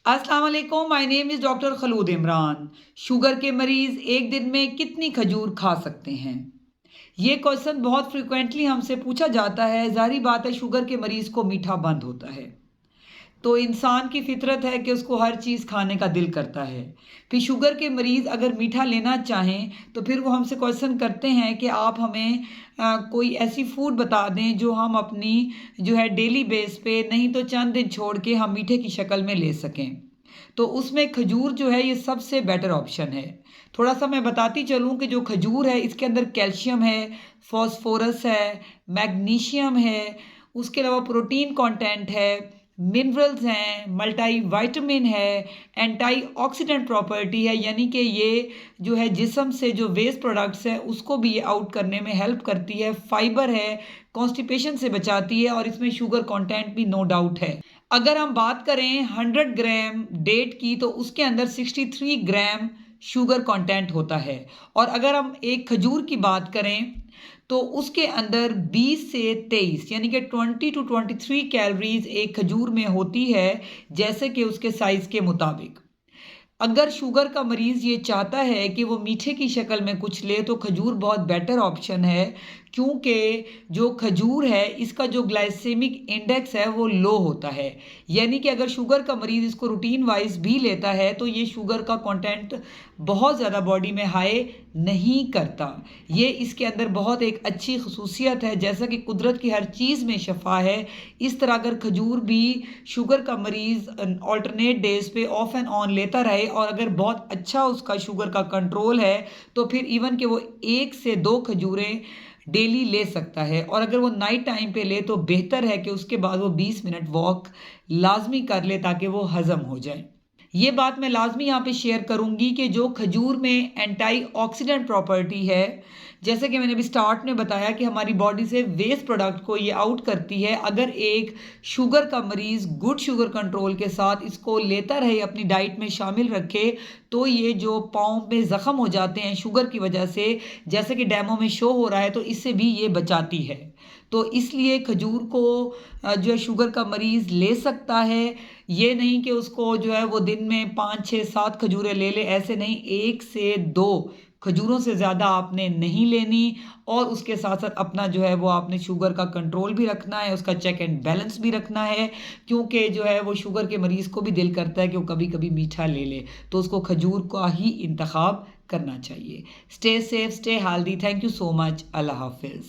अस्सलाम वालेकुम, my name is doctor Khalood Imran. Sugar के मरीज़ एक दिन में कितनी खजूर खा सकते हैं? ये क्वेश्चन बहुत फ्रीक्वेंटली हमसे पूछा जाता है। ज़ाहिर-सी बात है, शुगर के मरीज़ को मीठा बंद होता है। तो इंसान की फ़ितरत है कि उसको हर चीज़ खाने का दिल करता है। फिर शुगर के मरीज़ अगर मीठा लेना चाहें, तो फिर वो हमसे क्वेश्चन करते हैं कि आप हमें कोई ऐसी फूड बता दें जो हम अपनी जो है डेली बेस पे नहीं तो चंद दिन छोड़ के हम मीठे की शक्ल में ले सकें। तो उसमें खजूर जो है ये सबसे बेटर ऑप्शन है। थोड़ा-सा मैं बताती चलूँ कि जो खजूर है इसके अंदर कैल्शियम है, फ़ॉस्फ़ोरस है, मैग्नीशियम है, उसके अलावा प्रोटीन कंटेंट है, मिनरल्स हैं, मल्टीविटामिन है, एंटीऑक्सीडेंट प्रॉपर्टी है, यानी कि ये जो है जिस्म से जो वेस्ट प्रोडक्ट्स हैं उसको भी ये आउट करने में हेल्प करती है, फाइबर है, कॉन्स्टिपेशन से बचाती है और इसमें शुगर कंटेंट भी नो डाउट है। अगर हम बात करें 100 ग्राम डेट की तो उसके अंदर 63 ग्राम शुगर कंटेंट होता है और अगर हम एक खजूर की बात करें तो उसके अंदर 20 से 23 यानी कि 20 टू 23 कैलोरीज एक खजूर में होती है, जैसे कि उसके साइज़ के मुताबिक। अगर शुगर का मरीज़ ये चाहता है कि वो मीठे की शक्ल में कुछ ले तो खजूर बहुत बेटर ऑप्शन है, क्योंकि जो खजूर है इसका जो ग्लाइसेमिक इंडेक्स है वो लो होता है। यानी कि अगर शुगर का मरीज़ इसको रूटीन वाइज़ भी लेता है तो ये शुगर का कंटेंट बहुत ज़्यादा बॉडी में हाई नहीं करता। ये इसके अंदर बहुत एक अच्छी ख़ुसूसियत है, जैसा कि कुदरत की हर चीज़ में शफ़ा है, इस तरह अगर खजूर भी शुगर का मरीज़ अल्टरनेट डेज़ पे ऑफ एंड ऑन लेता रहे और अगर बहुत अच्छा उसका शुगर का कंट्रोल है, तो फिर इवन कि वो 1 से 2 खजूरें डेली ले सकता है और अगर वो नाइट टाइम पे ले तो बेहतर है कि उसके बाद वो 20 मिनट वॉक लाज़मी कर ले ताकि वो हज़म हो जाए। ये बात मैं लाज़मी यहाँ पे शेयर करूँगी कि जो खजूर में एंटीऑक्सीडेंट प्रॉपर्टी है, जैसे कि मैंने अभी स्टार्ट में बताया कि हमारी बॉडी से वेस्ट प्रोडक्ट को ये आउट करती है। अगर एक शुगर का मरीज़ गुड शुगर कंट्रोल के साथ इसको लेता रहे, अपनी डाइट में शामिल रखे, तो ये जो पाँव में ज़ख्म हो जाते हैं शुगर की वजह से, जैसे कि डेमो में शो हो रहा है, तो इससे भी ये बचाती है। तो इसलिए खजूर को जो है शुगर का मरीज़ ले सकता है। ये नहीं कि उसको जो है वो दिन में 5, 6, 7 खजूरें ले ले, ऐसे नहीं, 1 से 2 खजूरों से ज़्यादा आपने नहीं लेनी और उसके साथ-साथ अपना जो है वो आपने शुगर का कंट्रोल भी रखना है, उसका चेक एंड बैलेंस भी रखना है, क्योंकि जो है वो शुगर के मरीज़ को भी दिल करता है कि वो कभी-कभी मीठा ले ले, तो उसको खजूर का ही इंतखाब करना चाहिए। Stay safe, stay healthy. Thank you so much. Allah हाफ़िज़।